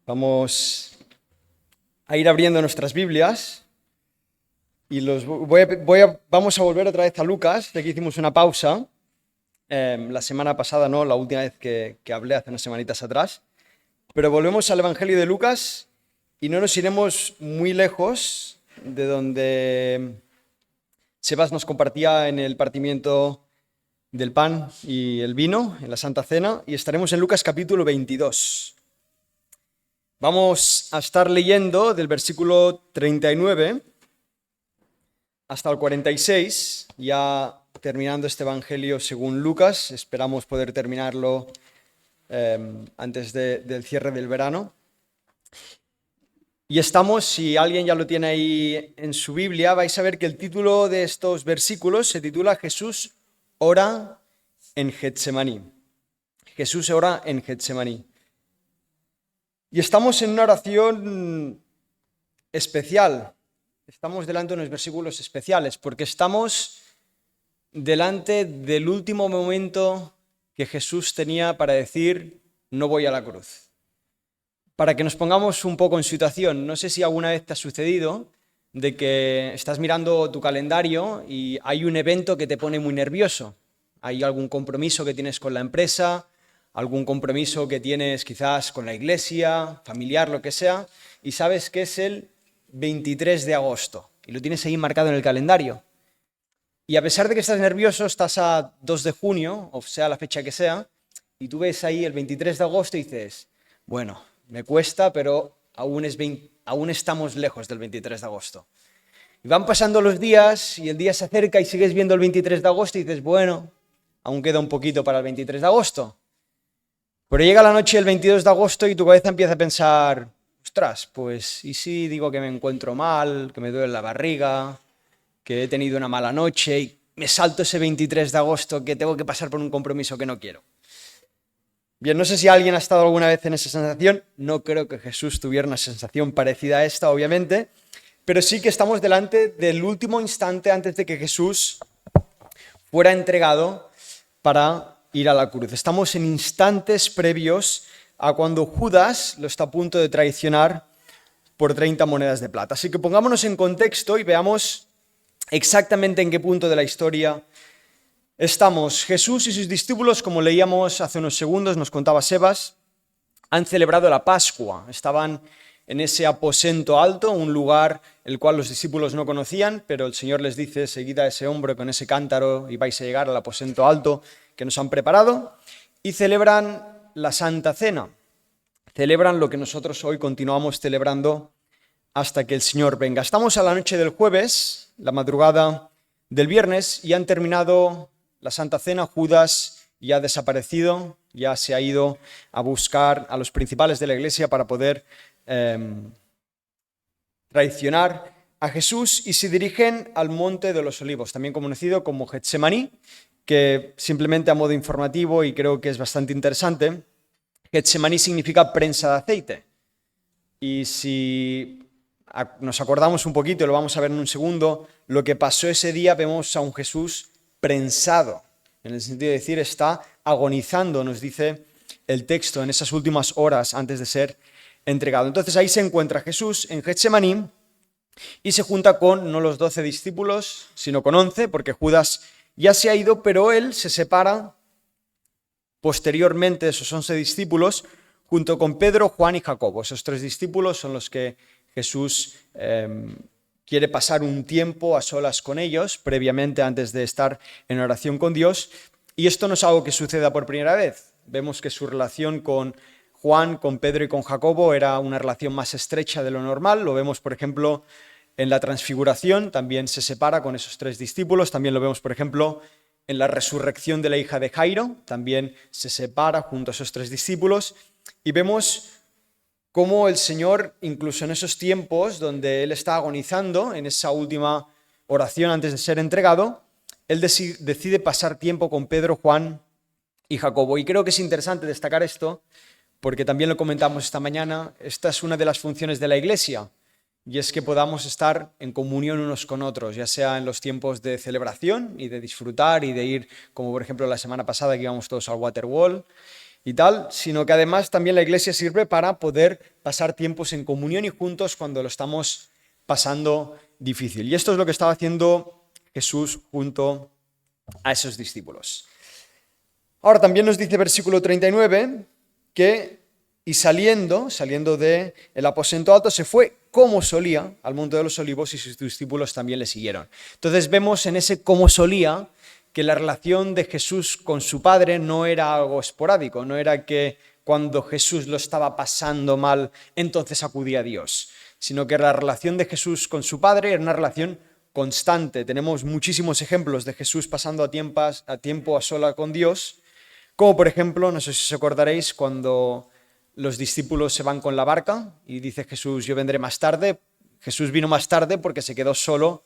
Vamos a ir abriendo nuestras Biblias y vamos a volver otra vez a Lucas. De aquí hicimos una pausa la semana pasada, no, la última vez que hablé hace unas semanitas atrás. Pero volvemos al Evangelio de Lucas y no nos iremos muy lejos de donde Sebas nos compartía en el partimiento del pan y el vino, en la Santa Cena, y estaremos en Lucas capítulo 22. Vamos a estar leyendo del versículo 39 hasta el 46, ya terminando este Evangelio según Lucas. Esperamos poder terminarlo antes del cierre del verano. Y estamos, si alguien ya lo tiene ahí en su Biblia, vais a ver que el título de estos versículos se titula Jesús ora en Getsemaní. Jesús ora en Getsemaní. Y estamos en una oración especial. Estamos delante de unos versículos especiales porque estamos delante del último momento que Jesús tenía para decir no voy a la cruz. Para que nos pongamos un poco en situación, no sé si alguna vez te ha sucedido de que estás mirando tu calendario y hay un evento que te pone muy nervioso. Hay algún compromiso que tienes con la empresa, algún compromiso que tienes quizás con la iglesia, familiar, lo que sea, y sabes que es el 23 de agosto y lo tienes ahí marcado en el calendario. Y a pesar de que estás nervioso, estás a 2 de junio, o sea, la fecha que sea, y tú ves ahí el 23 de agosto y dices, bueno, me cuesta, pero aún estamos lejos del 23 de agosto. Y van pasando los días y el día se acerca y sigues viendo el 23 de agosto y dices, bueno, aún queda un poquito para el 23 de agosto. Pero llega la noche del 22 de agosto y tu cabeza empieza a pensar, ostras, pues, ¿y si digo que me encuentro mal, que me duele la barriga, que he tenido una mala noche y me salto ese 23 de agosto que tengo que pasar por un compromiso que no quiero? Bien, no sé si alguien ha estado alguna vez en esa sensación, no creo que Jesús tuviera una sensación parecida a esta, obviamente, pero sí que estamos delante del último instante antes de que Jesús fuera entregado para ir a la cruz. Estamos en instantes previos a cuando Judas lo está a punto de traicionar por 30 monedas de plata. Así que pongámonos en contexto y veamos exactamente en qué punto de la historia estamos. Jesús y sus discípulos, como leíamos hace unos segundos, nos contaba Sebas, han celebrado la Pascua. Estaban en ese aposento alto, un lugar el cual los discípulos no conocían, pero el Señor les dice, seguid a ese hombre con ese cántaro y vais a llegar al aposento alto que nos han preparado, y celebran la Santa Cena. Celebran lo que nosotros hoy continuamos celebrando hasta que el Señor venga. Estamos a la noche del jueves, la madrugada del viernes, y han terminado la Santa Cena. Judas ya ha desaparecido, ya se ha ido a buscar a los principales de la iglesia para poder traicionar a Jesús, y se dirigen al Monte de los Olivos, también conocido como Getsemaní, que simplemente a modo informativo, y creo que es bastante interesante, Getsemaní significa prensa de aceite. Y si nos acordamos un poquito, lo vamos a ver en un segundo, lo que pasó ese día, vemos a un Jesús prensado, en el sentido de decir, está agonizando, nos dice el texto, en esas últimas horas antes de ser entregado. Entonces ahí se encuentra Jesús en Getsemaní y se junta con no los 12 discípulos, sino con 11, porque Judas ya se ha ido, pero él se separa posteriormente de esos 11 discípulos junto con Pedro, Juan y Jacobo. Esos 3 discípulos son los que Jesús quiere pasar un tiempo a solas con ellos, previamente antes de estar en oración con Dios. Y esto no es algo que suceda por primera vez. Vemos que su relación con Juan, con Pedro y con Jacobo era una relación más estrecha de lo normal. Lo vemos, por ejemplo, en la transfiguración, también se separa con esos 3 discípulos. También lo vemos, por ejemplo, en la resurrección de la hija de Jairo, también se separa junto a esos 3 discípulos. Y vemos cómo el Señor, incluso en esos tiempos donde Él está agonizando, en esa última oración antes de ser entregado, Él decide pasar tiempo con Pedro, Juan y Jacobo. Y creo que es interesante destacar esto, porque también lo comentamos esta mañana, esta es una de las funciones de la Iglesia, y es que podamos estar en comunión unos con otros, ya sea en los tiempos de celebración y de disfrutar y de ir, como por ejemplo la semana pasada que íbamos todos al Waterwall, y tal, sino que además también la iglesia sirve para poder pasar tiempos en comunión y juntos cuando lo estamos pasando difícil. Y esto es lo que estaba haciendo Jesús junto a esos discípulos. Ahora también nos dice versículo 39 que, y saliendo del aposento alto, se fue como solía al monte de los olivos y sus discípulos también le siguieron. Entonces vemos en ese como solía que la relación de Jesús con su Padre no era algo esporádico, no era que cuando Jesús lo estaba pasando mal, entonces acudía a Dios, sino que la relación de Jesús con su Padre era una relación constante. Tenemos muchísimos ejemplos de Jesús pasando a tiempo a sola con Dios, como por ejemplo, no sé si os acordaréis, cuando los discípulos se van con la barca y dice Jesús, yo vendré más tarde. Jesús vino más tarde porque se quedó solo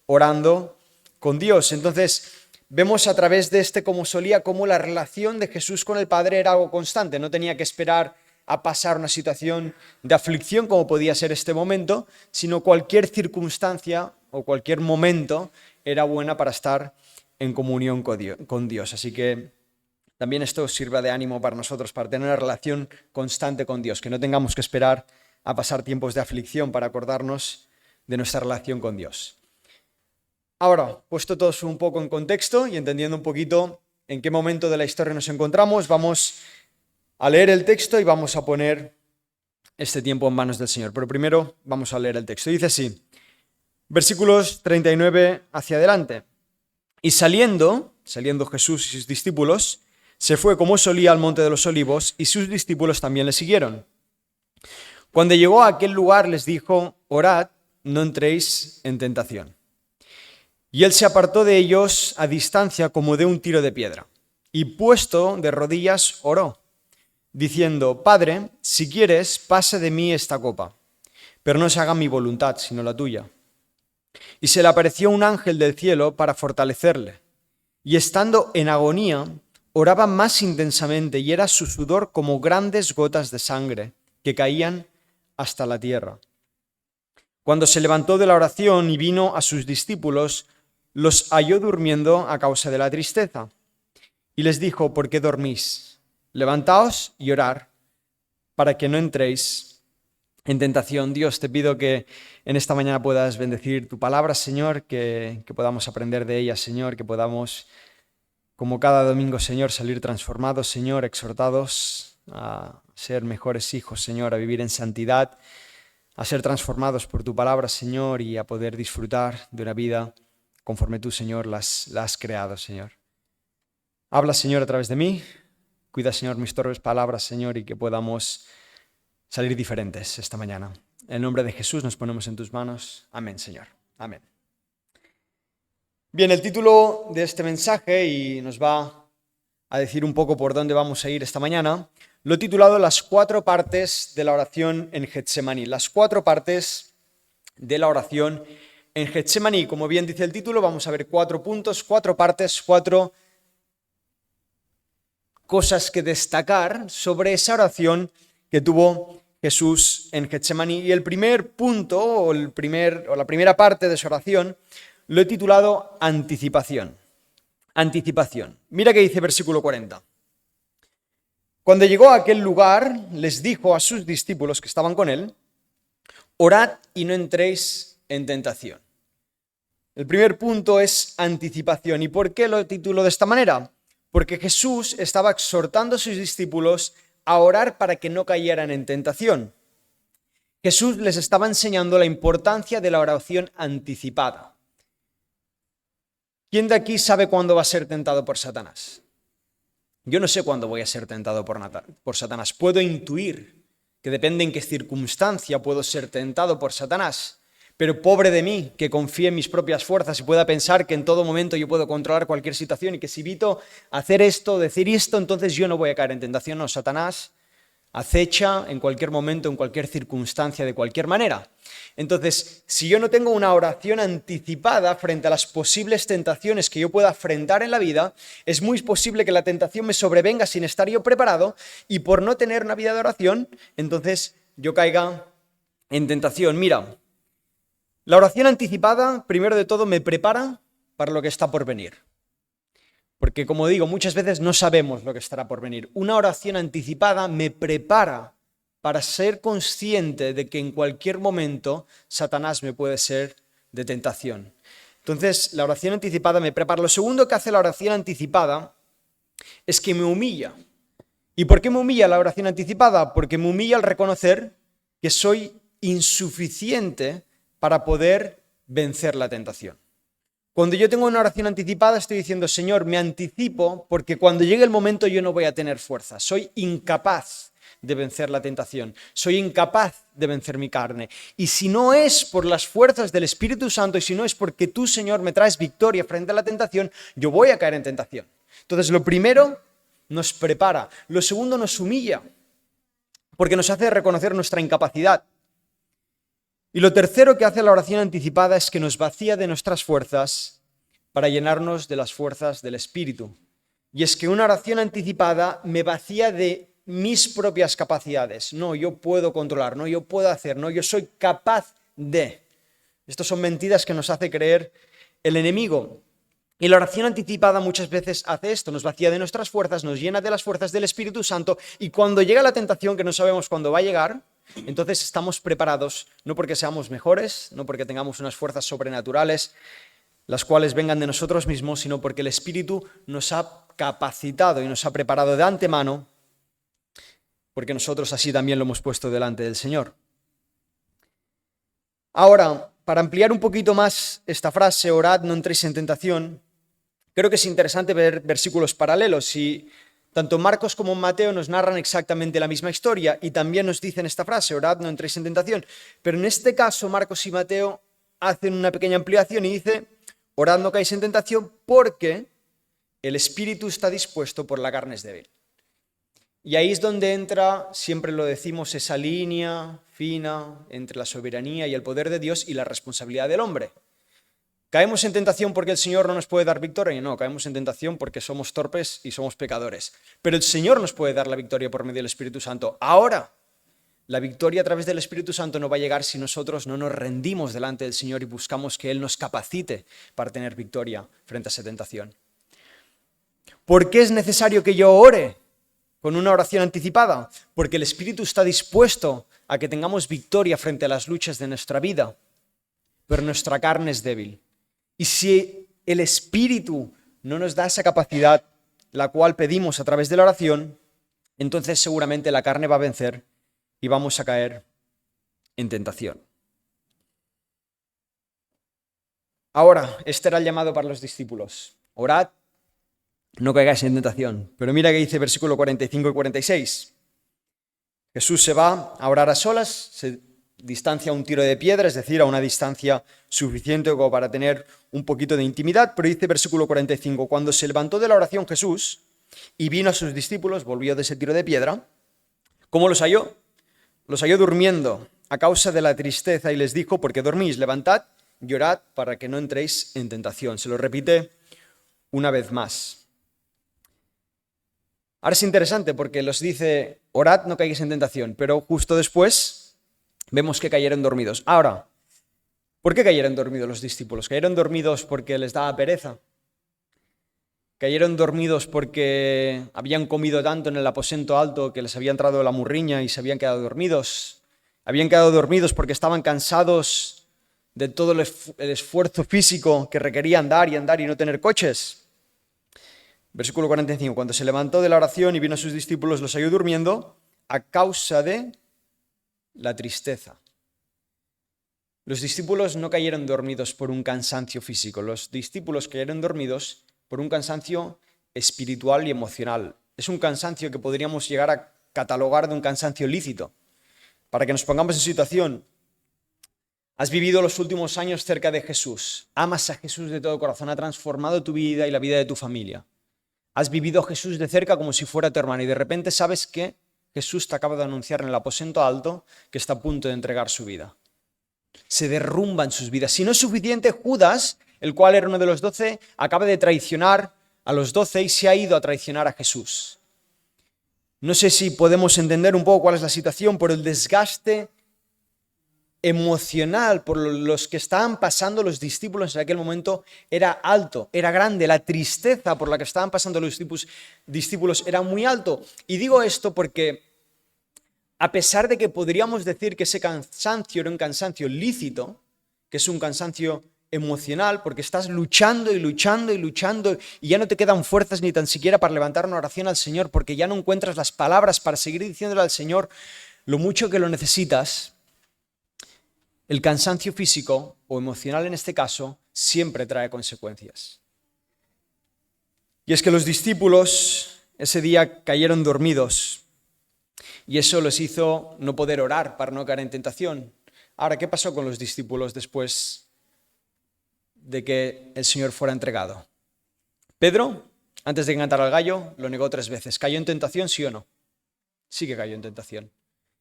orando con Dios. Entonces, vemos a través de este como solía cómo la relación de Jesús con el Padre era algo constante. No tenía que esperar a pasar una situación de aflicción como podía ser este momento, sino cualquier circunstancia o cualquier momento era buena para estar en comunión con Dios. Así que también esto sirve de ánimo para nosotros, para tener una relación constante con Dios, que no tengamos que esperar a pasar tiempos de aflicción para acordarnos de nuestra relación con Dios. Ahora, puesto todo un poco en contexto y entendiendo un poquito en qué momento de la historia nos encontramos, vamos a leer el texto y vamos a poner este tiempo en manos del Señor. Pero primero vamos a leer el texto. Dice así, versículos 39 hacia adelante. Y saliendo Jesús y sus discípulos, se fue como solía al monte de los olivos y sus discípulos también le siguieron. Cuando llegó a aquel lugar les dijo, orad, no entréis en tentación. Y él se apartó de ellos a distancia como de un tiro de piedra, y puesto de rodillas oró, diciendo, Padre, si quieres, pase de mí esta copa, pero no se haga mi voluntad, sino la tuya. Y se le apareció un ángel del cielo para fortalecerle, y estando en agonía, oraba más intensamente, y era su sudor como grandes gotas de sangre que caían hasta la tierra. Cuando se levantó de la oración y vino a sus discípulos, los halló durmiendo a causa de la tristeza. Y les dijo, ¿por qué dormís? Levantaos y orad, para que no entréis en tentación. Dios, te pido que en esta mañana puedas bendecir tu palabra, Señor, que podamos aprender de ella, Señor, que podamos, como cada domingo, Señor, salir transformados, Señor, exhortados a ser mejores hijos, Señor, a vivir en santidad, a ser transformados por tu palabra, Señor, y a poder disfrutar de una vida conforme tú, Señor, la has creado, Señor. Habla, Señor, a través de mí. Cuida, Señor, mis torpes palabras, Señor, y que podamos salir diferentes esta mañana. En el nombre de Jesús nos ponemos en tus manos. Amén, Señor. Amén. Bien, el título de este mensaje, y nos va a decir un poco por dónde vamos a ir esta mañana, lo he titulado Las 4 partes de la oración en Getsemaní. Las 4 partes de la oración en Getsemaní. Como bien dice el título, vamos a ver 4 puntos, 4 partes, 4 cosas que destacar sobre esa oración que tuvo Jesús en Getsemaní. Y el primer punto, o la primera parte de su oración, lo he titulado anticipación. Anticipación. Mira que dice versículo 40. Cuando llegó a aquel lugar, les dijo a sus discípulos que estaban con él, orad y no entréis en tentación. El primer punto es anticipación. ¿Y por qué lo titulo de esta manera? Porque Jesús estaba exhortando a sus discípulos a orar para que no cayeran en tentación. Jesús les estaba enseñando la importancia de la oración anticipada. ¿Quién de aquí sabe cuándo va a ser tentado por Satanás? Yo no sé cuándo voy a ser tentado por Satanás. Puedo intuir que depende en qué circunstancia puedo ser tentado por Satanás. Pero pobre de mí, que confíe en mis propias fuerzas y pueda pensar que en todo momento yo puedo controlar cualquier situación y que si evito hacer esto, decir esto, entonces yo no voy a caer en tentación. No, Satanás acecha en cualquier momento, en cualquier circunstancia, de cualquier manera. Entonces, si yo no tengo una oración anticipada frente a las posibles tentaciones que yo pueda afrontar en la vida, es muy posible que la tentación me sobrevenga sin estar yo preparado y por no tener una vida de oración, entonces yo caiga en tentación. Mira, la oración anticipada, primero de todo, me prepara para lo que está por venir. Porque, como digo, muchas veces no sabemos lo que estará por venir. Una oración anticipada me prepara para ser consciente de que en cualquier momento Satanás me puede ser de tentación. Entonces, la oración anticipada me prepara. Lo segundo que hace la oración anticipada es que me humilla. ¿Y por qué me humilla la oración anticipada? Porque me humilla al reconocer que soy insuficiente para poder vencer la tentación. Cuando yo tengo una oración anticipada estoy diciendo, Señor, me anticipo porque cuando llegue el momento yo no voy a tener fuerza. Soy incapaz de vencer la tentación. Soy incapaz de vencer mi carne. Y si no es por las fuerzas del Espíritu Santo y si no es porque tú, Señor, me traes victoria frente a la tentación, yo voy a caer en tentación. Entonces, lo primero nos prepara. Lo segundo nos humilla porque nos hace reconocer nuestra incapacidad. Y lo tercero que hace la oración anticipada es que nos vacía de nuestras fuerzas para llenarnos de las fuerzas del Espíritu. Y es que una oración anticipada me vacía de mis propias capacidades. No, yo puedo controlar, no, yo puedo hacer, no, yo soy capaz de. Estas son mentiras que nos hace creer el enemigo. Y la oración anticipada muchas veces hace esto, nos vacía de nuestras fuerzas, nos llena de las fuerzas del Espíritu Santo y cuando llega la tentación, que no sabemos cuándo va a llegar, entonces estamos preparados, no porque seamos mejores, no porque tengamos unas fuerzas sobrenaturales, las cuales vengan de nosotros mismos, sino porque el Espíritu nos ha capacitado y nos ha preparado de antemano, porque nosotros así también lo hemos puesto delante del Señor. Ahora, para ampliar un poquito más esta frase, orad, no entréis en tentación, creo que es interesante ver versículos paralelos y tanto Marcos como Mateo nos narran exactamente la misma historia y también nos dicen esta frase, orad, no entréis en tentación. Pero en este caso Marcos y Mateo hacen una pequeña ampliación y dice, orad, no caéis en tentación porque el espíritu está dispuesto, por la carne es débil. Y ahí es donde entra, siempre lo decimos, esa línea fina entre la soberanía y el poder de Dios y la responsabilidad del hombre. ¿Caemos en tentación porque el Señor no nos puede dar victoria? No, caemos en tentación porque somos torpes y somos pecadores. Pero el Señor nos puede dar la victoria por medio del Espíritu Santo. Ahora, la victoria a través del Espíritu Santo no va a llegar si nosotros no nos rendimos delante del Señor y buscamos que Él nos capacite para tener victoria frente a esa tentación. ¿Por qué es necesario que yo ore con una oración anticipada? Porque el Espíritu está dispuesto a que tengamos victoria frente a las luchas de nuestra vida, pero nuestra carne es débil. Y si el Espíritu no nos da esa capacidad, la cual pedimos a través de la oración, entonces seguramente la carne va a vencer y vamos a caer en tentación. Ahora, este era el llamado para los discípulos. Orad, no caigáis en tentación. Pero mira que dice versículo 45 y 46. Jesús se va a orar a solas, se distancia a un tiro de piedra, es decir, a una distancia suficiente como para tener un poquito de intimidad, pero dice versículo 45, cuando se levantó de la oración Jesús y vino a sus discípulos, volvió de ese tiro de piedra, ¿cómo los halló? Los halló durmiendo a causa de la tristeza y les dijo, ¿por qué dormís? Levantad y orad para que no entréis en tentación. Se lo repite una vez más. Ahora es interesante porque los dice, orad, no caigáis en tentación, pero justo después vemos que cayeron dormidos. Ahora, ¿por qué cayeron dormidos los discípulos? ¿Cayeron dormidos porque les daba pereza? ¿Cayeron dormidos porque habían comido tanto en el aposento alto que les había entrado la murriña y se habían quedado dormidos? ¿Habían quedado dormidos porque estaban cansados de todo el esfuerzo físico que requería andar y no tener coches? Versículo 45, cuando se levantó de la oración y vino a sus discípulos, los halló durmiendo a causa de la tristeza. Los discípulos no cayeron dormidos por un cansancio físico, los discípulos cayeron dormidos por un cansancio espiritual y emocional. Es un cansancio que podríamos llegar a catalogar de un cansancio lícito. Para que nos pongamos en situación, has vivido los últimos años cerca de Jesús, amas a Jesús de todo corazón, ha transformado tu vida y la vida de tu familia. Has vivido a Jesús de cerca como si fuera tu hermano y de repente sabes que Jesús te acaba de anunciar en el aposento alto que está a punto de entregar su vida. Se derrumban sus vidas. Si no es suficiente, Judas, el cual era uno de los 12, acaba de traicionar a los 12 y se ha ido a traicionar a Jesús. No sé si podemos entender un poco cuál es la situación, pero el desgaste emocional por los que estaban pasando los discípulos en aquel momento era alto, era grande. La tristeza por la que estaban pasando los discípulos era muy alto. Y digo esto porque a pesar de que podríamos decir que ese cansancio era un cansancio lícito, que es un cansancio emocional, porque estás luchando y luchando y luchando y ya no te quedan fuerzas ni tan siquiera para levantar una oración al Señor, porque ya no encuentras las palabras para seguir diciéndole al Señor lo mucho que lo necesitas. El cansancio físico o emocional en este caso siempre trae consecuencias. Y es que los discípulos ese día cayeron dormidos y eso les hizo no poder orar para no caer en tentación. Ahora, ¿qué pasó con los discípulos después de que el Señor fuera entregado? Pedro, antes de cantar al gallo, lo negó 3 veces. ¿Cayó en tentación, sí o no? Sí que cayó en tentación.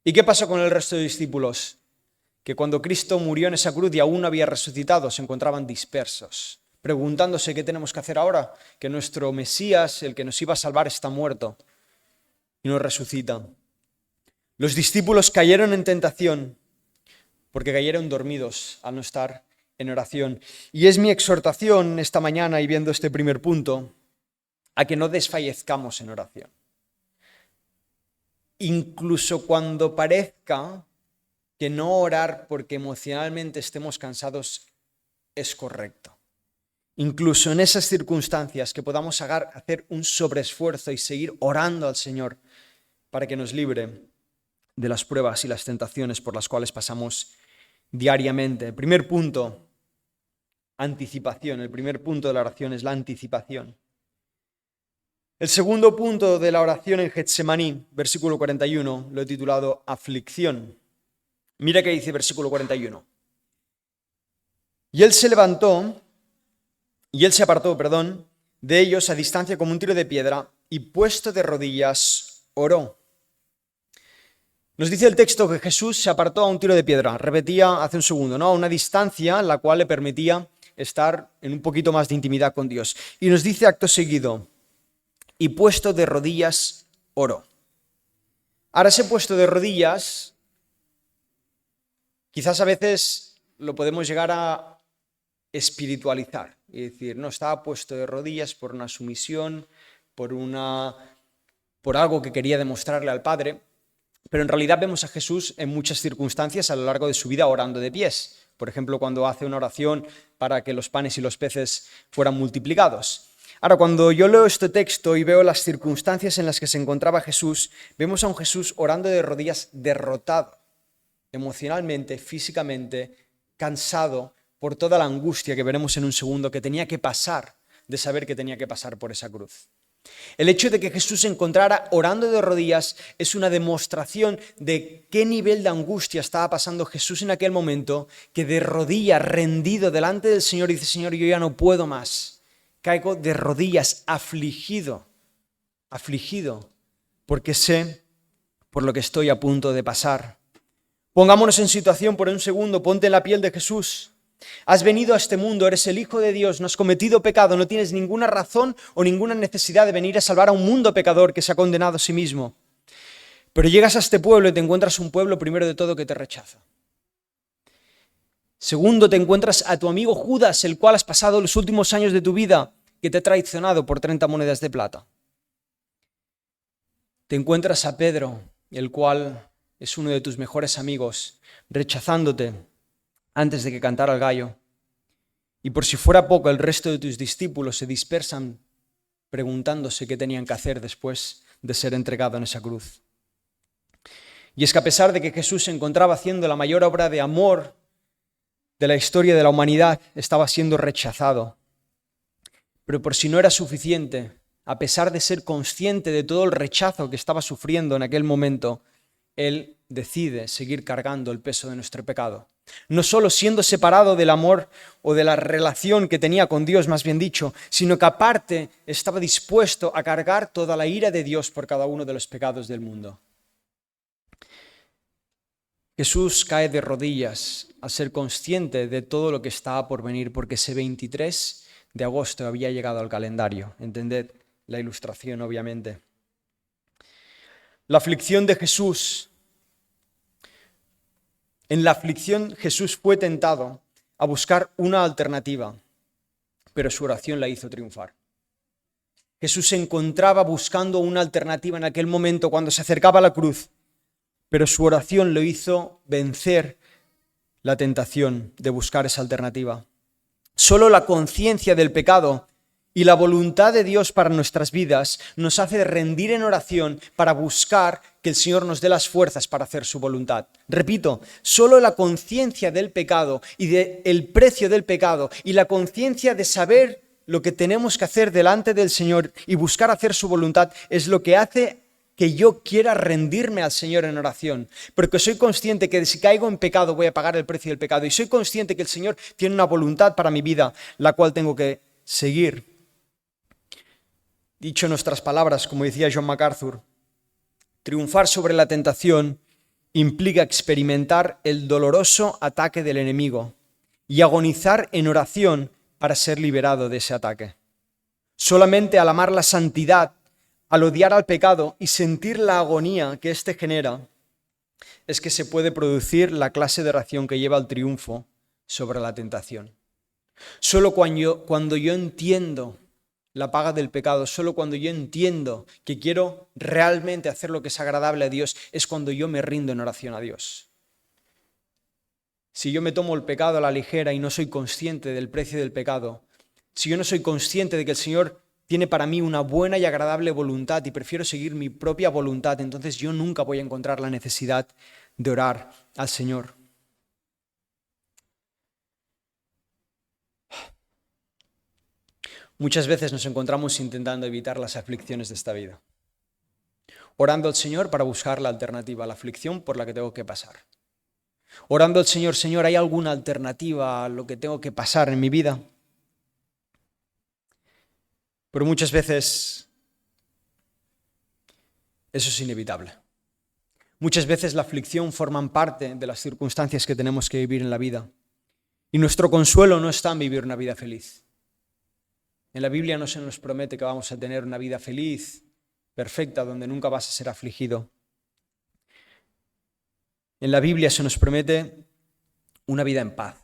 ¿Y qué pasó con el resto de discípulos? Que cuando Cristo murió en esa cruz y aún no había resucitado, se encontraban dispersos, preguntándose qué tenemos que hacer ahora, que nuestro Mesías, el que nos iba a salvar, está muerto y no resucita. Los discípulos cayeron en tentación porque cayeron dormidos al no estar en oración. Y es mi exhortación esta mañana y viendo este primer punto, a que no desfallezcamos en oración. Incluso cuando parezca que no orar porque emocionalmente estemos cansados es correcto. Incluso en esas circunstancias que podamos hacer un sobreesfuerzo y seguir orando al Señor para que nos libre de las pruebas y las tentaciones por las cuales pasamos diariamente. El primer punto, anticipación. El primer punto de la oración es la anticipación. El segundo punto de la oración en Getsemaní, versículo 41, lo he titulado aflicción. Mira qué dice versículo 41. Y él se apartó, de ellos a distancia como un tiro de piedra y puesto de rodillas oró. Nos dice el texto que Jesús se apartó a un tiro de piedra, repetía hace un segundo, ¿no? A una distancia la cual le permitía estar en un poquito más de intimidad con Dios. Y nos dice acto seguido, y puesto de rodillas oró. Ahora ese puesto de rodillas, quizás a veces lo podemos llegar a espiritualizar y decir, no, estaba puesto de rodillas por una sumisión, por algo que quería demostrarle al Padre. Pero en realidad vemos a Jesús en muchas circunstancias a lo largo de su vida orando de pies. Por ejemplo, cuando hace una oración para que los panes y los peces fueran multiplicados. Ahora, cuando yo leo este texto y veo las circunstancias en las que se encontraba Jesús, vemos a un Jesús orando de rodillas derrotado, emocionalmente, físicamente, cansado por toda la angustia que veremos en un segundo que tenía que pasar, de saber que tenía que pasar por esa cruz. El hecho de que Jesús se encontrara orando de rodillas es una demostración de qué nivel de angustia estaba pasando Jesús en aquel momento, que de rodillas, rendido delante del Señor, dice, Señor, yo ya no puedo más. Caigo de rodillas, afligido, porque sé por lo que estoy a punto de pasar. Pongámonos en situación por un segundo, ponte en la piel de Jesús. Has venido a este mundo, eres el Hijo de Dios, no has cometido pecado, no tienes ninguna razón o ninguna necesidad de venir a salvar a un mundo pecador que se ha condenado a sí mismo. Pero llegas a este pueblo y te encuentras un pueblo, primero de todo, que te rechaza. Segundo, te encuentras a tu amigo Judas, el cual has pasado los últimos años de tu vida, que te ha traicionado por 30 monedas de plata. Te encuentras a Pedro, el cual es uno de tus mejores amigos, rechazándote antes de que cantara el gallo. Y por si fuera poco, el resto de tus discípulos se dispersan preguntándose qué tenían que hacer después de ser entregado en esa cruz. Y es que a pesar de que Jesús se encontraba haciendo la mayor obra de amor de la historia de la humanidad, estaba siendo rechazado. Pero por si no era suficiente, a pesar de ser consciente de todo el rechazo que estaba sufriendo en aquel momento, Él decide seguir cargando el peso de nuestro pecado. No solo siendo separado del amor o de la relación que tenía con Dios, más bien dicho, sino que aparte estaba dispuesto a cargar toda la ira de Dios por cada uno de los pecados del mundo. Jesús cae de rodillas al ser consciente de todo lo que estaba por venir, porque ese 23 de agosto había llegado al calendario. Entended la ilustración, obviamente. La aflicción de Jesús En la aflicción Jesús fue tentado a buscar una alternativa, pero su oración la hizo triunfar. Jesús se encontraba buscando una alternativa en aquel momento cuando se acercaba a la cruz, pero su oración lo hizo vencer la tentación de buscar esa alternativa. Solo la conciencia del pecado y la voluntad de Dios para nuestras vidas nos hace rendir en oración para buscar que el Señor nos dé las fuerzas para hacer su voluntad. Repito, solo la conciencia del pecado y del precio del pecado y la conciencia de saber lo que tenemos que hacer delante del Señor y buscar hacer su voluntad es lo que hace que yo quiera rendirme al Señor en oración, porque soy consciente que si caigo en pecado voy a pagar el precio del pecado y soy consciente que el Señor tiene una voluntad para mi vida, la cual tengo que seguir. Dicho en nuestras palabras, como decía John MacArthur, triunfar sobre la tentación implica experimentar el doloroso ataque del enemigo y agonizar en oración para ser liberado de ese ataque. Solamente al amar la santidad, al odiar al pecado y sentir la agonía que éste genera, es que se puede producir la clase de oración que lleva al triunfo sobre la tentación. Solo cuando yo entiendo la paga del pecado, solo cuando yo entiendo que quiero realmente hacer lo que es agradable a Dios, es cuando yo me rindo en oración a Dios. Si yo me tomo el pecado a la ligera y no soy consciente del precio del pecado, si yo no soy consciente de que el Señor tiene para mí una buena y agradable voluntad y prefiero seguir mi propia voluntad, entonces yo nunca voy a encontrar la necesidad de orar al Señor. Muchas veces nos encontramos intentando evitar las aflicciones de esta vida, orando al Señor para buscar la alternativa a la aflicción por la que tengo que pasar. Orando al Señor, Señor, ¿hay alguna alternativa a lo que tengo que pasar en mi vida? Pero muchas veces eso es inevitable. Muchas veces la aflicción forma parte de las circunstancias que tenemos que vivir en la vida. Y nuestro consuelo no está en vivir una vida feliz. En la Biblia no se nos promete que vamos a tener una vida feliz, perfecta, donde nunca vas a ser afligido. En la Biblia se nos promete una vida en paz,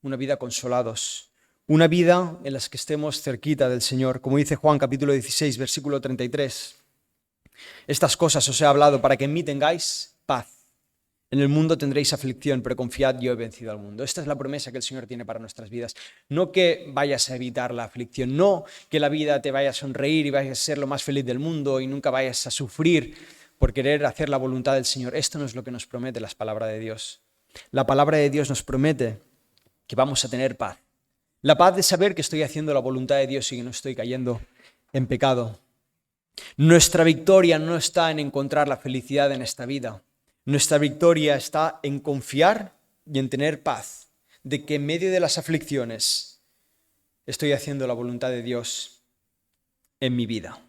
una vida consolados, una vida en la que estemos cerquita del Señor. Como dice Juan capítulo 16, versículo 33. Estas cosas os he hablado para que en mí tengáis paz. En el mundo tendréis aflicción, pero confiad, yo he vencido al mundo. Esta es la promesa que el Señor tiene para nuestras vidas. No que vayas a evitar la aflicción, no que la vida te vaya a sonreír y vayas a ser lo más feliz del mundo y nunca vayas a sufrir por querer hacer la voluntad del Señor. Esto no es lo que nos promete la palabra de Dios. La palabra de Dios nos promete que vamos a tener paz. La paz de saber que estoy haciendo la voluntad de Dios y que no estoy cayendo en pecado. Nuestra victoria no está en encontrar la felicidad en esta vida. Nuestra victoria está en confiar y en tener paz, de que en medio de las aflicciones estoy haciendo la voluntad de Dios en mi vida.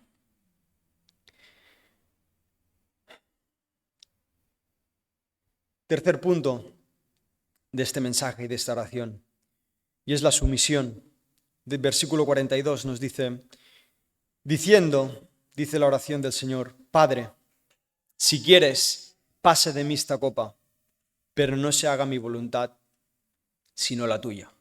Tercer punto de este mensaje y de esta oración, y es la sumisión. Del versículo 42 nos dice, dice la oración del Señor, Padre, si quieres, pase de mí esta copa, pero no se haga mi voluntad, sino la tuya.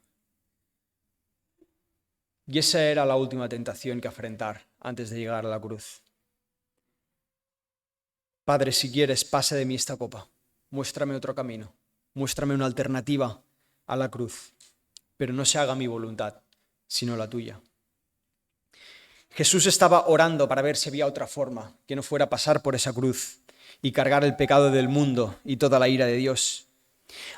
Y esa era la última tentación que afrontar antes de llegar a la cruz. Padre, si quieres, pase de mí esta copa. Muéstrame otro camino. Muéstrame una alternativa a la cruz. Pero no se haga mi voluntad, sino la tuya. Jesús estaba orando para ver si había otra forma que no fuera pasar por esa cruz y cargar el pecado del mundo y toda la ira de Dios.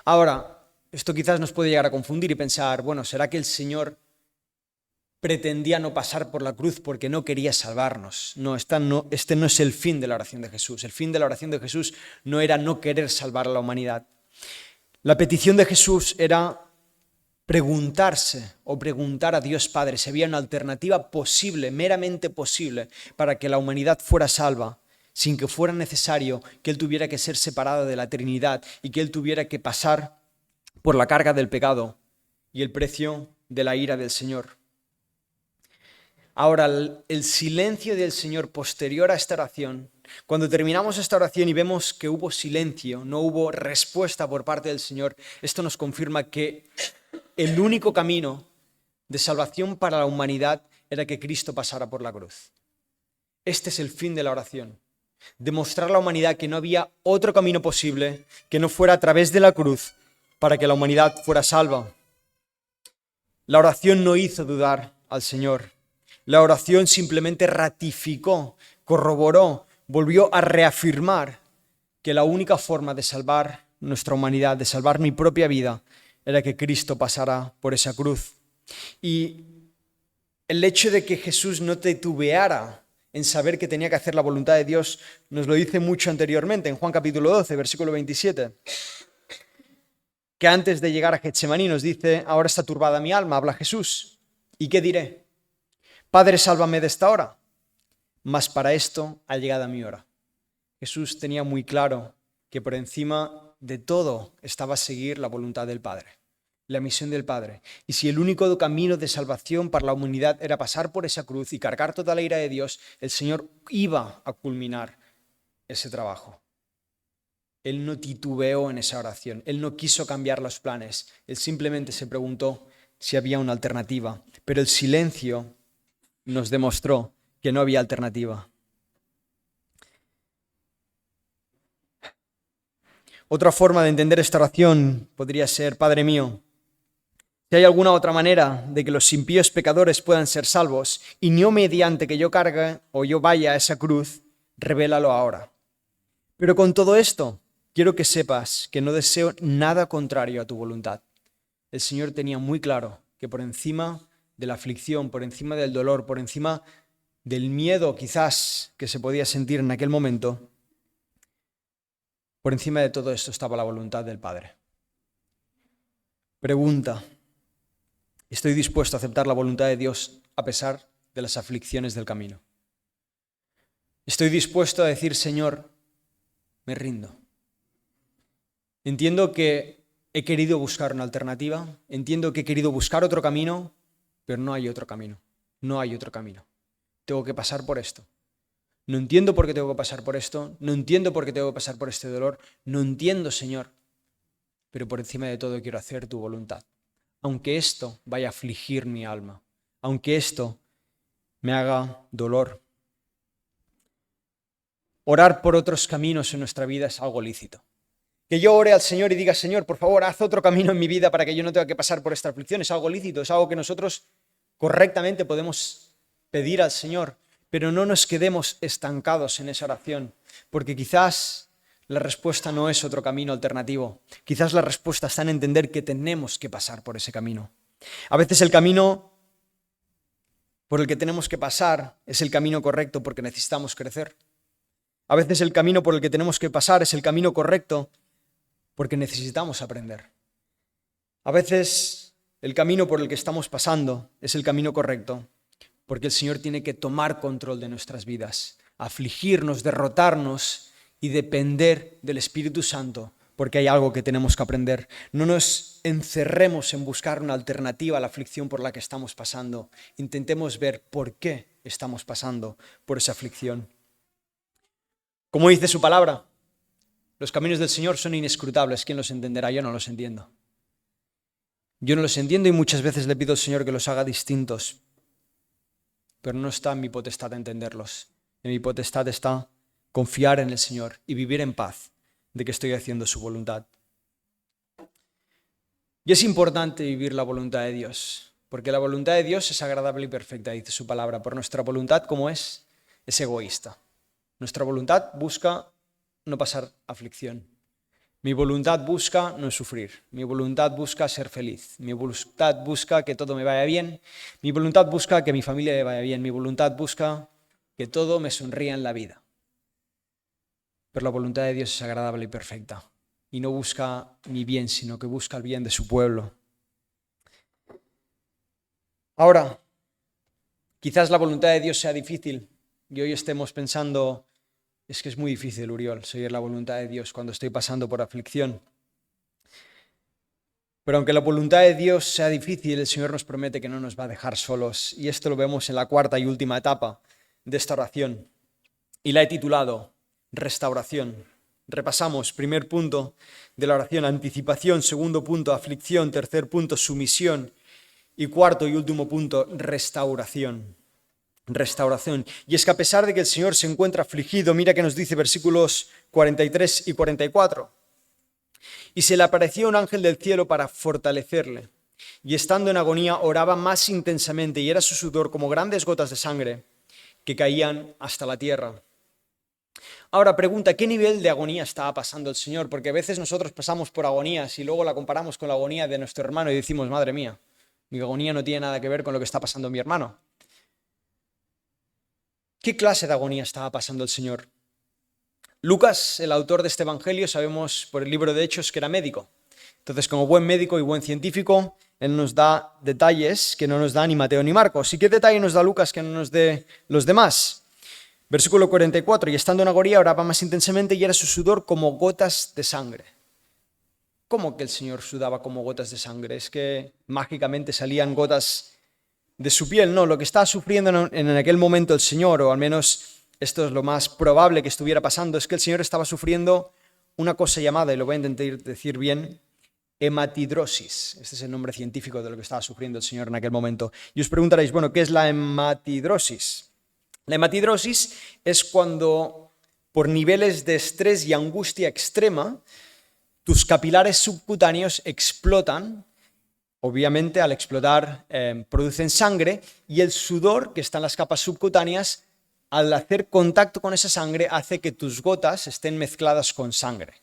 Ahora, esto quizás nos puede llegar a confundir y pensar, bueno, ¿será que el Señor pretendía no pasar por la cruz porque no quería salvarnos? No, este no es el fin de la oración de Jesús. El fin de la oración de Jesús no era no querer salvar a la humanidad. La petición de Jesús era preguntarse o preguntar a Dios Padre si había una alternativa posible, meramente posible, para que la humanidad fuera salva, sin que fuera necesario que Él tuviera que ser separado de la Trinidad y que Él tuviera que pasar por la carga del pecado y el precio de la ira del Señor. Ahora, el silencio del Señor posterior a esta oración Cuando terminamos esta oración y vemos que hubo silencio, no hubo respuesta por parte del Señor, esto nos confirma que el único camino de salvación para la humanidad era que Cristo pasara por la cruz. Este es el fin de la oración. Demostrar a la humanidad que no había otro camino posible que no fuera a través de la cruz para que la humanidad fuera salva. La oración no hizo dudar al Señor. La oración simplemente ratificó, corroboró, volvió a reafirmar que la única forma de salvar nuestra humanidad, de salvar mi propia vida, era que Cristo pasara por esa cruz. Y el hecho de que Jesús no titubeara en saber que tenía que hacer la voluntad de Dios, nos lo dice mucho anteriormente, en Juan capítulo 12, versículo 27, que antes de llegar a Getsemaní nos dice: ahora está turbada mi alma, habla Jesús, ¿y qué diré? Padre, sálvame de esta hora, mas para esto ha llegado mi hora. Jesús tenía muy claro que por encima de todo estaba a seguir la voluntad del Padre, la misión del Padre. Y si el único camino de salvación para la humanidad era pasar por esa cruz y cargar toda la ira de Dios, el Señor iba a culminar ese trabajo. Él no titubeó en esa oración, Él no quiso cambiar los planes, Él simplemente se preguntó si había una alternativa. Pero el silencio nos demostró que no había alternativa. Otra forma de entender esta oración podría ser: Padre mío, si hay alguna otra manera de que los impíos pecadores puedan ser salvos, y no mediante que yo cargue o yo vaya a esa cruz, revélalo ahora. Pero con todo esto, quiero que sepas que no deseo nada contrario a tu voluntad. El Señor tenía muy claro que por encima de la aflicción, por encima del dolor, por encima del miedo quizás que se podía sentir en aquel momento, por encima de todo esto estaba la voluntad del Padre. Pregunta: ¿estoy dispuesto a aceptar la voluntad de Dios a pesar de las aflicciones del camino? ¿Estoy dispuesto a decir: Señor, me rindo? Entiendo que he querido buscar una alternativa, entiendo que he querido buscar otro camino, pero no hay otro camino, no hay otro camino. Tengo que pasar por esto. No entiendo por qué tengo que pasar por esto, no entiendo por qué tengo que pasar por este dolor, no entiendo, Señor, pero por encima de todo quiero hacer tu voluntad. Aunque esto vaya a afligir mi alma, aunque esto me haga dolor. Orar por otros caminos en nuestra vida es algo lícito. Que yo ore al Señor y diga: Señor, por favor, haz otro camino en mi vida para que yo no tenga que pasar por esta aflicción, es algo lícito, es algo que nosotros correctamente podemos pedir al Señor, pero no nos quedemos estancados en esa oración, porque quizás la respuesta no es otro camino alternativo. Quizás la respuesta está en entender que tenemos que pasar por ese camino. A veces el camino por el que tenemos que pasar es el camino correcto porque necesitamos crecer. A veces el camino por el que tenemos que pasar es el camino correcto porque necesitamos aprender. A veces el camino por el que estamos pasando es el camino correcto porque el Señor tiene que tomar control de nuestras vidas, afligirnos, derrotarnos y depender del Espíritu Santo, porque hay algo que tenemos que aprender. No nos encerremos en buscar una alternativa a la aflicción por la que estamos pasando. Intentemos ver por qué estamos pasando por esa aflicción. Como dice su palabra, los caminos del Señor son inescrutables. ¿Quién los entenderá? Yo no los entiendo. Yo no los entiendo y muchas veces le pido al Señor que los haga distintos, pero no está en mi potestad entenderlos. En mi potestad está confiar en el Señor y vivir en paz de que estoy haciendo su voluntad. Y es importante vivir la voluntad de Dios, porque la voluntad de Dios es agradable y perfecta, dice su palabra. Por nuestra voluntad, ¿cómo es? Es egoísta. Nuestra voluntad busca no pasar aflicción. Mi voluntad busca no sufrir. Mi voluntad busca ser feliz. Mi voluntad busca que todo me vaya bien. Mi voluntad busca que mi familia me vaya bien. Mi voluntad busca que todo me sonría en la vida. Pero la voluntad de Dios es agradable y perfecta. Y no busca mi bien, sino que busca el bien de su pueblo. Ahora, quizás la voluntad de Dios sea difícil y hoy estemos pensando: es que es muy difícil, Uriol, seguir la voluntad de Dios cuando estoy pasando por aflicción. Pero aunque la voluntad de Dios sea difícil, el Señor nos promete que no nos va a dejar solos. Y esto lo vemos en la cuarta y última etapa de esta oración. Y la he titulado: restauración. Repasamos, primer punto de la oración, anticipación, segundo punto, aflicción, tercer punto, sumisión y cuarto y último punto, restauración. Restauración. Y es que a pesar de que el Señor se encuentra afligido, mira que nos dice versículos 43 y 44. Y se le apareció un ángel del cielo para fortalecerle. Y estando en agonía oraba más intensamente y era su sudor como grandes gotas de sangre que caían hasta la tierra. Ahora pregunta, ¿qué nivel de agonía estaba pasando el Señor? Porque a veces nosotros pasamos por agonías y luego la comparamos con la agonía de nuestro hermano y decimos, madre mía, mi agonía no tiene nada que ver con lo que está pasando mi hermano. ¿Qué clase de agonía estaba pasando el Señor? Lucas, el autor de este evangelio, sabemos por el libro de Hechos que era médico. Entonces, como buen médico y buen científico, él nos da detalles que no nos da ni Mateo ni Marcos. ¿Y qué detalle nos da Lucas que no nos dé los demás? Versículo 44, y estando en agonía oraba más intensamente y era su sudor como gotas de sangre. ¿Cómo que el Señor sudaba como gotas de sangre? ¿Es que mágicamente salían gotas de su piel? No, lo que estaba sufriendo en aquel momento el Señor, o al menos esto es lo más probable que estuviera pasando, es que el Señor estaba sufriendo una cosa llamada, y lo voy a intentar decir bien, hematidrosis. Este es el nombre científico de lo que estaba sufriendo el Señor en aquel momento. Y os preguntaréis, bueno, ¿qué es la hematidrosis? La hematidrosis es cuando, por niveles de estrés y angustia extrema, tus capilares subcutáneos explotan. Obviamente, al explotar, producen sangre y el sudor que está en las capas subcutáneas, al hacer contacto con esa sangre, hace que tus gotas estén mezcladas con sangre.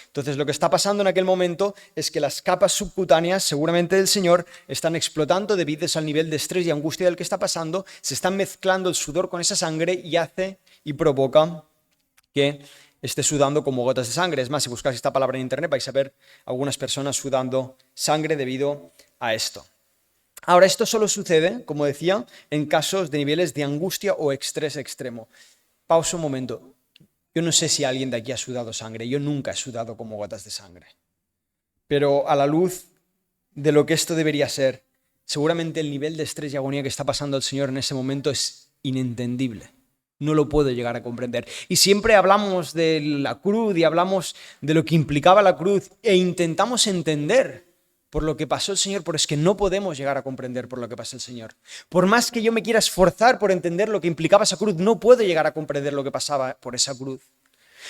Entonces, lo que está pasando en aquel momento es que las capas subcutáneas, seguramente del Señor, están explotando debido al nivel de estrés y angustia del que está pasando, se están mezclando el sudor con esa sangre y hace y provoca que esté sudando como gotas de sangre. Es más, si buscáis esta palabra en internet vais a ver algunas personas sudando sangre debido a esto. Ahora, esto solo sucede, como decía, en casos de niveles de angustia o estrés extremo. Pausa un momento. Yo no sé si alguien de aquí ha sudado sangre. Yo nunca he sudado como gotas de sangre. Pero a la luz de lo que esto debería ser, seguramente el nivel de estrés y agonía que está pasando el Señor en ese momento es inentendible. No lo puedo llegar a comprender. Y siempre hablamos de la cruz y hablamos de lo que implicaba la cruz e intentamos entender por lo que pasó el Señor, pero es que no podemos llegar a comprender por lo que pasó el Señor. Por más que yo me quiera esforzar por entender lo que implicaba esa cruz, no puedo llegar a comprender lo que pasaba por esa cruz.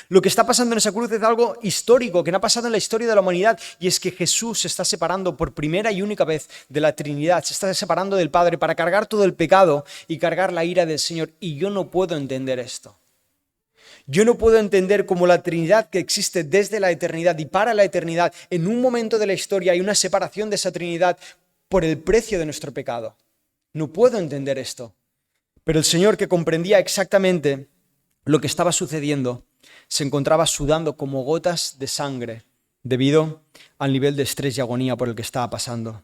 Lo que está pasando en esa cruz es algo histórico, que no ha pasado en la historia de la humanidad, y es que Jesús se está separando por primera y única vez de la Trinidad, se está separando del Padre para cargar todo el pecado y cargar la ira del Señor, y yo no puedo entender esto. Yo no puedo entender cómo la Trinidad que existe desde la eternidad y para la eternidad, en un momento de la historia hay una separación de esa Trinidad por el precio de nuestro pecado. No puedo entender esto. Pero el Señor, que comprendía exactamente lo que estaba sucediendo, se encontraba sudando como gotas de sangre debido al nivel de estrés y agonía por el que estaba pasando.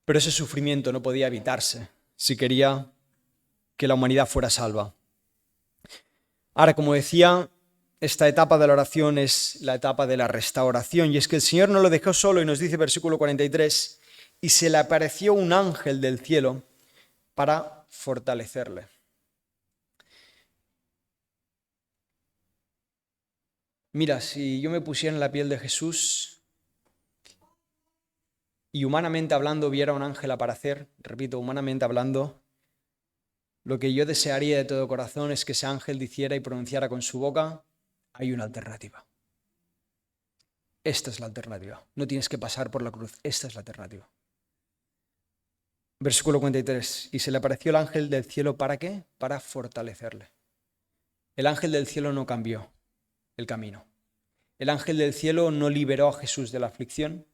Pero ese sufrimiento no podía evitarse si quería que la humanidad fuera salva. Ahora, como decía, esta etapa de la oración es la etapa de la restauración, y es que el Señor no lo dejó solo, y nos dice versículo 43, y se le apareció un ángel del cielo para fortalecerle. Mira, si yo me pusiera en la piel de Jesús y humanamente hablando viera un ángel aparecer, repito, humanamente hablando, lo que yo desearía de todo corazón es que ese ángel dijera y pronunciara con su boca, hay una alternativa. Esta es la alternativa. No tienes que pasar por la cruz. Esta es la alternativa. Versículo 43. Y se le apareció el ángel del cielo, ¿para qué? Para fortalecerle. El ángel del cielo no cambió el camino. El ángel del cielo no liberó a Jesús de la aflicción.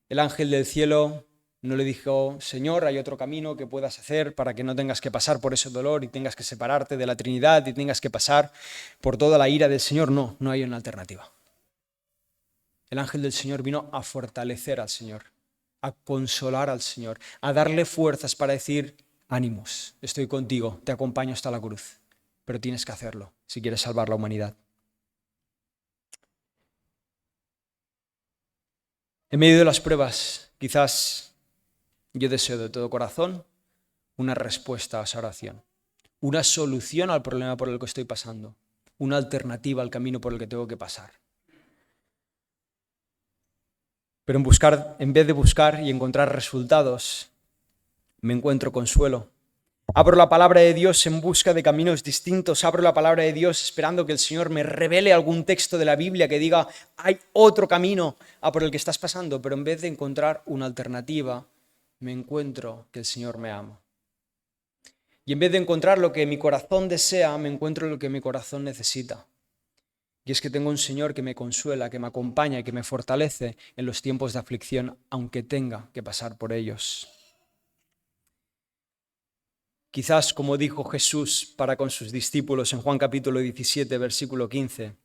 El ángel del cielo no le dijo, Señor, hay otro camino que puedas hacer para que no tengas que pasar por ese dolor y tengas que separarte de la Trinidad y tengas que pasar por toda la ira del Señor. No, no hay una alternativa. El ángel del Señor vino a fortalecer al Señor, a consolar al Señor, a darle fuerzas para decir, ánimos, estoy contigo, te acompaño hasta la cruz, pero tienes que hacerlo si quieres salvar la humanidad. En medio de las pruebas, quizás yo deseo de todo corazón una respuesta a esa oración, una solución al problema por el que estoy pasando, una alternativa al camino por el que tengo que pasar. Pero en vez de buscar y encontrar resultados, me encuentro consuelo. Abro la palabra de Dios en busca de caminos distintos. Abro la palabra de Dios esperando que el Señor me revele algún texto de la Biblia que diga hay otro camino a por el que estás pasando, pero en vez de encontrar una alternativa, me encuentro que el Señor me ama. Y en vez de encontrar lo que mi corazón desea, me encuentro lo que mi corazón necesita. Y es que tengo un Señor que me consuela, que me acompaña y que me fortalece en los tiempos de aflicción, aunque tenga que pasar por ellos. Quizás, como dijo Jesús para con sus discípulos en Juan capítulo 17, versículo 15,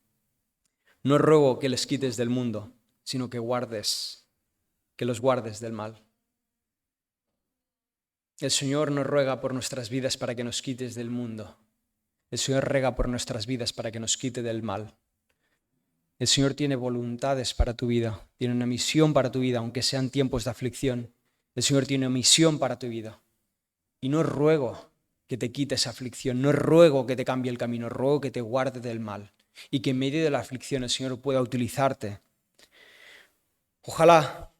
no ruego que les quites del mundo, sino que los guardes del mal. El Señor no ruega por nuestras vidas para que nos quites del mundo. El Señor ruega por nuestras vidas para que nos quite del mal. El Señor tiene voluntades para tu vida, tiene una misión para tu vida, aunque sean tiempos de aflicción. El Señor tiene una misión para tu vida. Y no ruego que te quite esa aflicción, no ruego que te cambie el camino, ruego que te guarde del mal y que en medio de la aflicción el Señor pueda utilizarte. Ojalá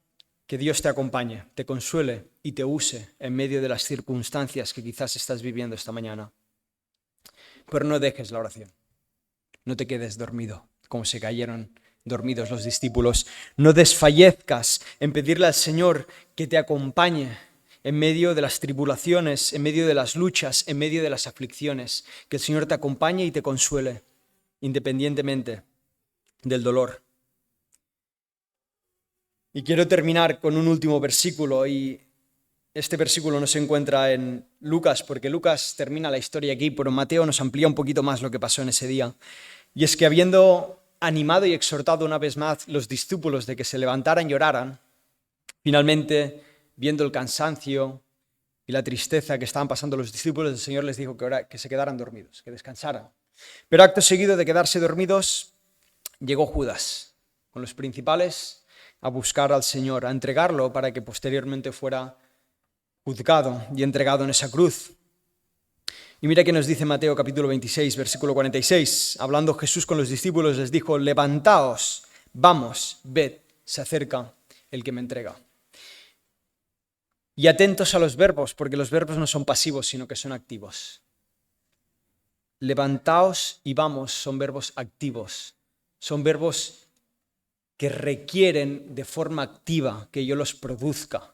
que Dios te acompañe, te consuele y te use en medio de las circunstancias que quizás estás viviendo esta mañana. Pero no dejes la oración, no te quedes dormido, como se cayeron dormidos los discípulos. No desfallezcas en pedirle al Señor que te acompañe en medio de las tribulaciones, en medio de las luchas, en medio de las aflicciones. Que el Señor te acompañe y te consuele, independientemente del dolor. Y quiero terminar con un último versículo, y este versículo no se encuentra en Lucas, porque Lucas termina la historia aquí, pero Mateo nos amplía un poquito más lo que pasó en ese día. Y es que habiendo animado y exhortado una vez más los discípulos de que se levantaran y oraran, finalmente, viendo el cansancio y la tristeza que estaban pasando los discípulos, el Señor les dijo que se quedaran dormidos, que descansaran. Pero acto seguido de quedarse dormidos, llegó Judas con los principales a buscar al Señor, a entregarlo para que posteriormente fuera juzgado y entregado en esa cruz. Y mira que nos dice Mateo capítulo 26, versículo 46. Hablando Jesús con los discípulos les dijo: levantaos, vamos, ved, se acerca el que me entrega. Y atentos a los verbos, porque los verbos no son pasivos, sino que son activos. Levantaos y vamos son verbos activos, son verbos que requieren de forma activa que yo los produzca.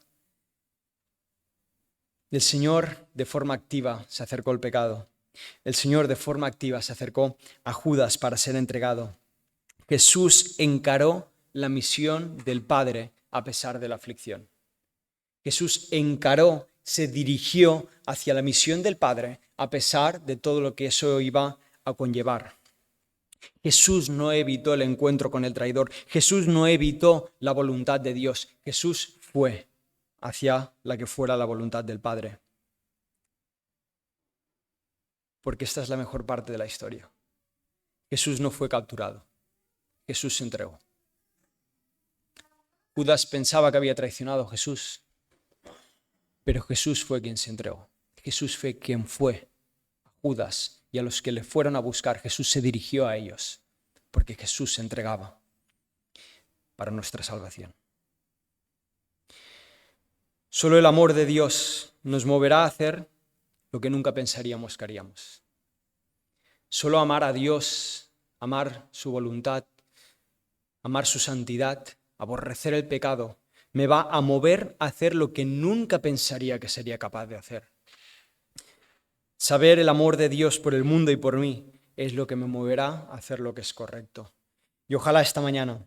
El Señor de forma activa se acercó al pecado. El Señor de forma activa se acercó a Judas para ser entregado. Jesús encaró la misión del Padre a pesar de la aflicción. Jesús encaró, se dirigió hacia la misión del Padre a pesar de todo lo que eso iba a conllevar. Jesús no evitó el encuentro con el traidor. Jesús no evitó la voluntad de Dios. Jesús fue hacia la que fuera la voluntad del Padre. Porque esta es la mejor parte de la historia. Jesús no fue capturado. Jesús se entregó. Judas pensaba que había traicionado a Jesús, pero Jesús fue quien se entregó. Jesús fue quien fue a Judas y a los que le fueron a buscar. Jesús se dirigió a ellos porque Jesús se entregaba para nuestra salvación. Solo el amor de Dios nos moverá a hacer lo que nunca pensaríamos que haríamos. Solo amar a Dios, amar su voluntad, amar su santidad, aborrecer el pecado, me va a mover a hacer lo que nunca pensaría que sería capaz de hacer. Saber el amor de Dios por el mundo y por mí es lo que me moverá a hacer lo que es correcto. Y ojalá esta mañana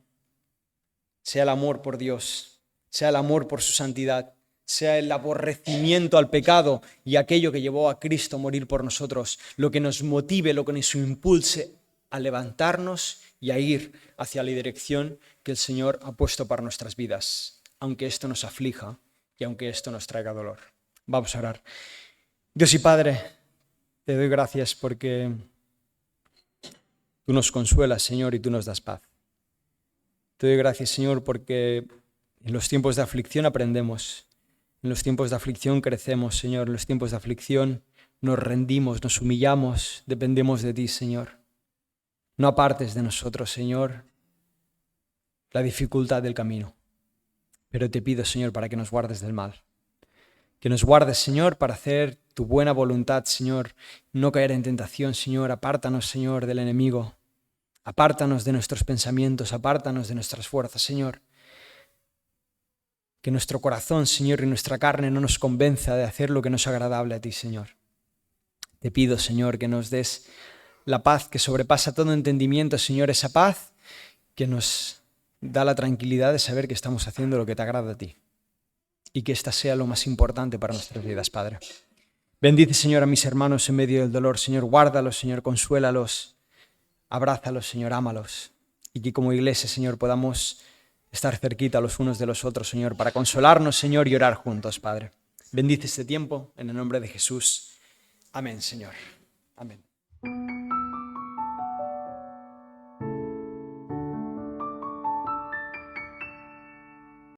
sea el amor por Dios, sea el amor por su santidad, sea el aborrecimiento al pecado y aquello que llevó a Cristo a morir por nosotros, lo que nos motive, lo que nos impulse a levantarnos y a ir hacia la dirección que el Señor ha puesto para nuestras vidas, aunque esto nos aflija y aunque esto nos traiga dolor. Vamos a orar. Dios y Padre, te doy gracias porque tú nos consuelas, Señor, y tú nos das paz. Te doy gracias, Señor, porque en los tiempos de aflicción aprendemos. En los tiempos de aflicción crecemos, Señor. En los tiempos de aflicción nos rendimos, nos humillamos, dependemos de ti, Señor. No apartes de nosotros, Señor, la dificultad del camino. Pero te pido, Señor, para que nos guardes del mal. Que nos guardes, Señor, para hacer tu buena voluntad, Señor. No caer en tentación, Señor. Apártanos, Señor, del enemigo. Apártanos de nuestros pensamientos, apártanos de nuestras fuerzas, Señor. Que nuestro corazón, Señor, y nuestra carne no nos convenza de hacer lo que no es agradable a ti, Señor. Te pido, Señor, que nos des la paz que sobrepasa todo entendimiento, Señor, esa paz que nos da la tranquilidad de saber que estamos haciendo lo que te agrada a ti y que esta sea lo más importante para nuestras vidas, Padre. Bendice, Señor, a mis hermanos en medio del dolor, Señor, guárdalos, Señor, consuélalos, abrázalos, Señor, ámalos, y que como iglesia, Señor, podamos estar cerquita los unos de los otros, Señor, para consolarnos, Señor, y orar juntos, Padre. Bendice este tiempo en el nombre de Jesús. Amén, Señor. Amén.